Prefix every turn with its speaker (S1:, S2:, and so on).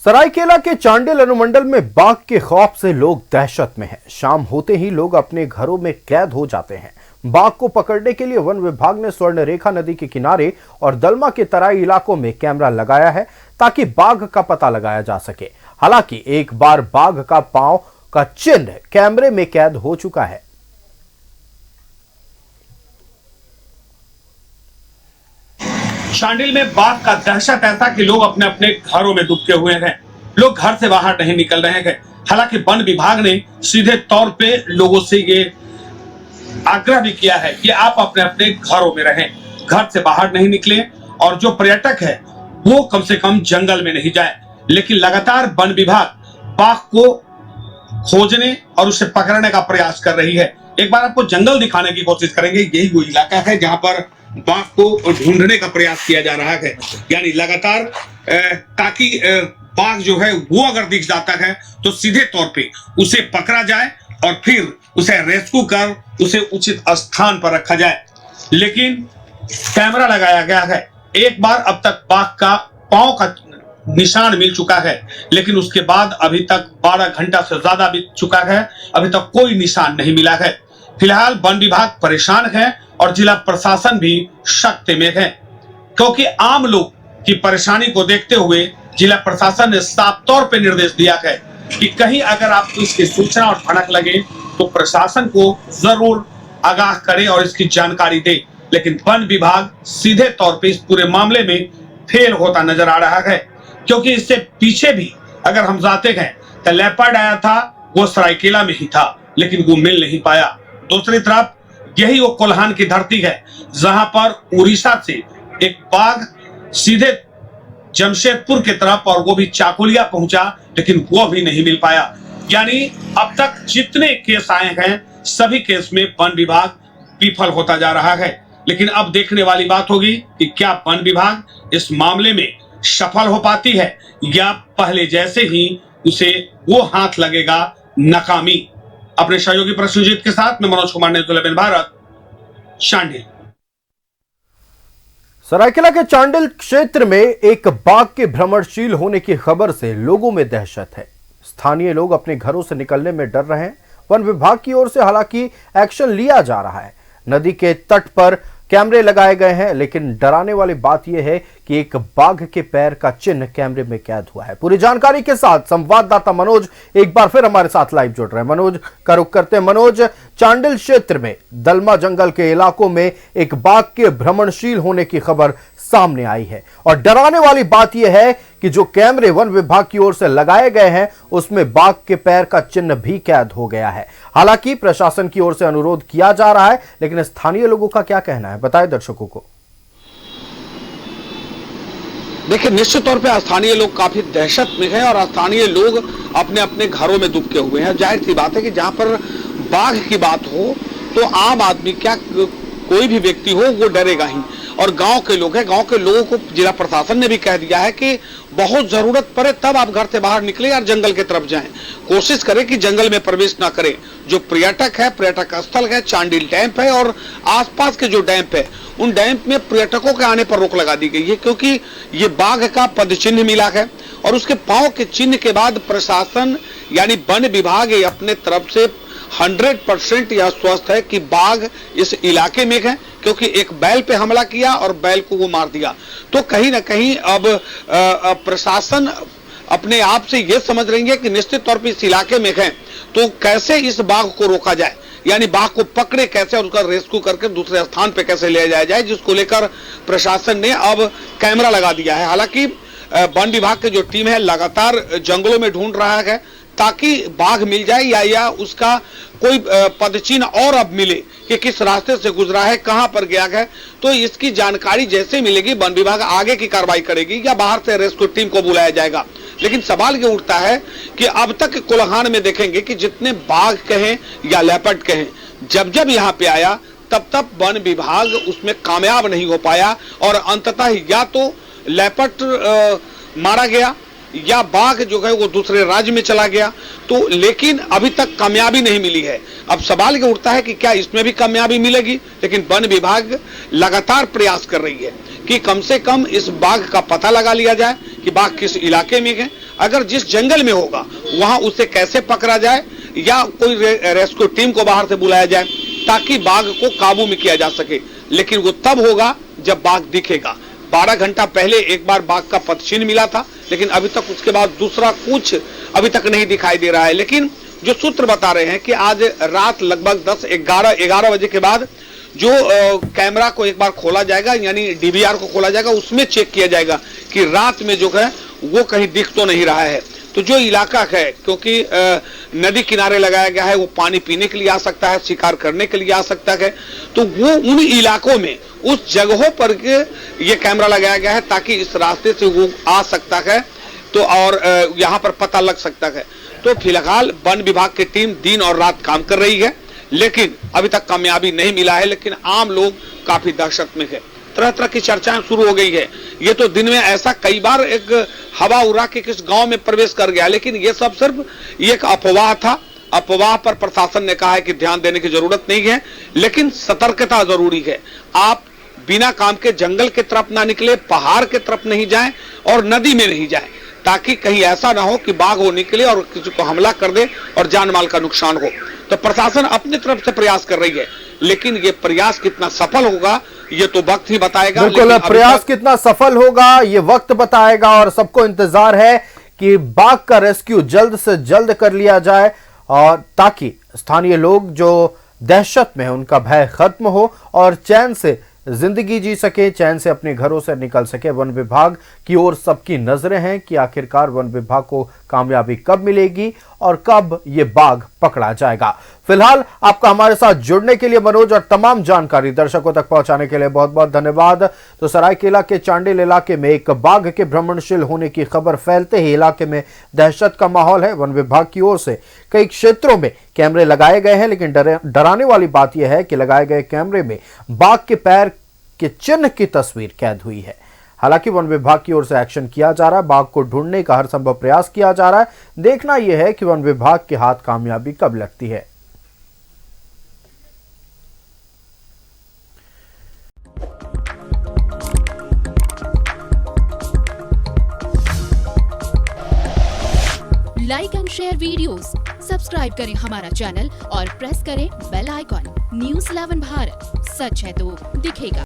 S1: सरायकेला के चांडिल अनुमंडल में बाघ के खौफ से लोग दहशत में हैं। शाम होते ही लोग अपने घरों में कैद हो जाते हैं। बाघ को पकड़ने के लिए वन विभाग ने स्वर्णरेखा नदी के किनारे और दलमा के तराई इलाकों में कैमरा लगाया है ताकि बाघ का पता लगाया जा सके। हालांकि एक बार बाघ का पांव का चिन्ह कैमरे में कैद हो चुका है।
S2: चांडिल में बाघ का दहशत ऐसा कि लोग अपने अपने घरों में दुबके हुए हैं। लोग घर से बाहर नहीं निकल रहे हैं। हालांकि वन विभाग ने सीधे तौर पे लोगों से ये आग्रह भी किया है कि आप अपने अपने घरों में रहें, घर से बाहर नहीं निकलें और जो पर्यटक है वो कम से कम जंगल में नहीं जाए। लेकिन लगातार वन विभाग बाघ को खोजने और उसे पकड़ने का प्रयास कर रही है। एक बार आपको जंगल दिखाने की कोशिश करेंगे। यही वो इलाका है जहां पर बाघ को ढूंढने का प्रयास किया जा रहा है, यानी लगातार ताकि बाघ जो है वो अगर दिख जाता है तो सीधे तौर पे उसे पकड़ा जाए और फिर उसे रेस्क्यू कर उसे उचित स्थान पर रखा जाए। लेकिन कैमरा लगाया गया है। एक बार अब तक बाघ का पांव का निशान मिल चुका है, लेकिन उसके बाद अभी तक 12 घंटा से ज्यादा बीत चुका है, अभी तक कोई निशान नहीं मिला है। फिलहाल वन विभाग परेशान है और जिला प्रशासन भी शक में है, क्योंकि आम लोग की परेशानी को देखते हुए जिला प्रशासन ने साफ तौर पे निर्देश दिया है कि कहीं अगर आपको इसकी सूचना और भनक लगे तो प्रशासन को जरूर आगाह करे और इसकी जानकारी दे। लेकिन वन विभाग सीधे तौर पे इस पूरे मामले में फेल होता नजर आ रहा है, क्योंकि इससे पीछे भी अगर हम जाते हैं तो लेपर्ड आया था, वो सरायकेला में ही था, लेकिन वो मिल नहीं पाया। दूसरी तरफ यही वो कोल्हान की धरती है जहां पर उड़ीसा से एक बाघ सीधे जमशेदपुर की तरफ और वो भी चाकुलिया पहुंचा, लेकिन वो भी नहीं मिल पाया। यानी अब तक जितने केस आए हैं सभी केस में वन विभाग विफल होता जा रहा है। लेकिन अब देखने वाली बात होगी कि क्या वन विभाग इस मामले में सफल हो पाती है या पहले जैसे ही उसे वो हाथ लगेगा नाकामी। अपने सहयोगी प्रश्नजीत के साथ मैं मनोज कुमार ने भारत, चांडिल।
S1: सरायकेला के चांडिल क्षेत्र में एक बाघ के भ्रमणशील होने की खबर से लोगों में दहशत है। स्थानीय लोग अपने घरों से निकलने में डर रहे हैं। वन विभाग की ओर से हालांकि एक्शन लिया जा रहा है। नदी के तट पर कैमरे लगाए गए हैं, लेकिन डराने वाली बात यह है कि एक बाघ के पैर का चिन्ह कैमरे में कैद हुआ है। पूरी जानकारी के साथ संवाददाता मनोज एक बार फिर हमारे साथ लाइव जुड़ रहे हैं। मनोज का रुख करते हैं। मनोज, चांडिल क्षेत्र में दलमा जंगल के इलाकों में एक बाघ के भ्रमणशील होने की खबर सामने आई है और डराने वाली बात यह है कि जो कैमरे वन विभाग की ओर से लगाए गए हैं उसमें बाघ के पैर का चिन्ह भी कैद हो गया है। हालांकि प्रशासन की ओर से अनुरोध किया जा रहा है, लेकिन स्थानीय लोगों का क्या कहना है, बताएं दर्शकों को।
S3: देखिए, निश्चित तौर पे स्थानीय लोग काफी दहशत में हैं और स्थानीय लोग अपने अपने घरों में दुबके हुए हैं। जाहिर सी बात है कि जहां पर बाघ की बात हो तो आम आदमी क्या कोई भी व्यक्ति हो वो डरेगा ही। और गांव के लोग हैं, गांव के लोगों को जिला प्रशासन ने भी कह दिया है कि बहुत जरूरत पड़े तब आप घर से बाहर निकले और जंगल की तरफ जाएं। कोशिश करें कि जंगल में प्रवेश ना करें। जो पर्यटक है, पर्यटक स्थल है, चांडिल डैम है और आसपास के जो डैम है उन डैम में पर्यटकों के आने पर रोक लगा दी गई है, क्योंकि ये बाघ का पद चिन्ह मिला है और उसके पांव के चिन्ह के बाद प्रशासन यानी वन विभाग अपने तरफ से 100% यह स्वस्थ है कि बाघ इस इलाके में है, क्योंकि एक बैल पे हमला किया और बैल को वो मार दिया। तो कहीं ना कहीं अब प्रशासन अपने आप से ये समझ रही है कि निश्चित तौर पे इस इलाके में है तो कैसे इस बाघ को रोका जाए, यानी बाघ को पकड़े कैसे और उसका रेस्क्यू करके दूसरे स्थान पे कैसे ले जाया जाए, जिसको लेकर प्रशासन ने अब कैमरा लगा दिया है। हालांकि वन विभाग की जो टीम है लगातार जंगलों में ढूंढ रहा है ताकि बाघ मिल जाए या उसका कोई पदचिन्ह और अब मिले कि किस रास्ते से गुजरा है, कहां पर गया है। तो इसकी जानकारी जैसे मिलेगी वन विभाग आगे की कार्रवाई करेगी या बाहर से रेस्क्यू टीम को बुलाया जाएगा। लेकिन सवाल ये उठता है कि अब तक कोल्हान में देखेंगे कि जितने बाघ कहें या लेपर्ड कहें, जब जब यहाँ पे आया तब तब वन विभाग उसमें कामयाब नहीं हो पाया और अंततः या तो लेपर्ड मारा गया या बाघ जो है वो दूसरे राज्य में चला गया। तो लेकिन अभी तक कामयाबी नहीं मिली है। अब सवाल ये उठता है कि क्या इसमें भी कामयाबी मिलेगी, लेकिन वन विभाग लगातार प्रयास कर रही है कि कम से कम इस बाघ का पता लगा लिया जाए कि बाघ किस इलाके में है, अगर जिस जंगल में होगा वहां उसे कैसे पकड़ा जाए या कोई रेस्क्यू टीम को बाहर से बुलाया जाए ताकि बाघ को काबू में किया जा सके। लेकिन वो तब होगा जब बाघ दिखेगा। 12 घंटा पहले एक बार बाघ का पदचिन्ह मिला था, लेकिन अभी तक उसके बाद दूसरा कुछ अभी तक नहीं दिखाई दे रहा है। लेकिन जो सूत्र बता रहे हैं कि आज रात लगभग 10-11 बजे के बाद जो कैमरा को एक बार खोला जाएगा, यानी डीवीआर को खोला जाएगा, उसमें चेक किया जाएगा कि रात में जो है वो कहीं दिख तो नहीं रहा है। तो जो इलाका है, क्योंकि नदी किनारे लगाया गया है, वो पानी पीने के लिए आ सकता है, शिकार करने के लिए आ सकता है, तो वो उन इलाकों में उस जगहों पर ये कैमरा लगाया गया है ताकि इस रास्ते से वो आ सकता है तो और यहाँ पर पता लग सकता है। तो फिलहाल वन विभाग की टीम दिन और रात काम कर रही है, लेकिन अभी तक कामयाबी नहीं मिला है। लेकिन आम लोग काफी दहशत में है, तरह तरह की चर्चाएं शुरू हो गई है। ये तो दिन में ऐसा कई बार एक हवा उड़ा के किस गांव में प्रवेश कर गया, लेकिन ये सब सिर्फ एक अफवाह था। अफवाह पर प्रशासन ने कहा है कि ध्यान देने की जरूरत नहीं है, लेकिन सतर्कता जरूरी है। आप बिना काम के जंगल की तरफ ना निकले, पहाड़ की तरफ नहीं जाएं और नदी में नहीं जाएं, ताकि कहीं ऐसा ना हो कि बाघ वो निकले और किसी को हमला कर दे और जान माल का नुकसान हो। तो प्रशासन अपनी तरफ से प्रयास कर रही है, लेकिन ये प्रयास कितना सफल होगा ये तो वक्त ही बताएगा।
S1: बिल्कुल, प्रयास कितना सफल होगा ये वक्त बताएगा और सबको इंतजार है कि बाघ का रेस्क्यू जल्द से जल्द कर लिया जाए और ताकि स्थानीय लोग जो दहशत में है उनका भय खत्म हो और चैन से जिंदगी जी सके, चैन से अपने घरों से निकल सके। वन विभाग की ओर सबकी नजरें हैं कि आखिरकार वन विभाग को कामयाबी कब मिलेगी और कब ये बाघ पकड़ा जाएगा। फिलहाल आपका हमारे साथ जुड़ने के लिए मनोज और तमाम जानकारी दर्शकों तक पहुंचाने के लिए बहुत बहुत धन्यवाद। तो सरायकेला के चांडिल इलाके में एक बाघ के भ्रमणशील होने की खबर फैलते ही इलाके में दहशत का माहौल है। वन विभाग की ओर से कई क्षेत्रों में कैमरे लगाए गए हैं, लेकिन डराने वाली बात यह है कि लगाए गए कैमरे में बाघ के पैर के चिन्ह की तस्वीर कैद हुई है। हालांकि वन विभाग की ओर से एक्शन किया जा रहा है, बाघ को ढूंढने का हर संभव प्रयास किया जा रहा है। देखना यह है कि वन विभाग के हाथ कामयाबी कब लगती है।
S4: Like and share videos, subscribe करें हमारा चैनल और प्रेस करें बेल आइकॉन। न्यूज़ 11 भारत, सच है तो दिखेगा।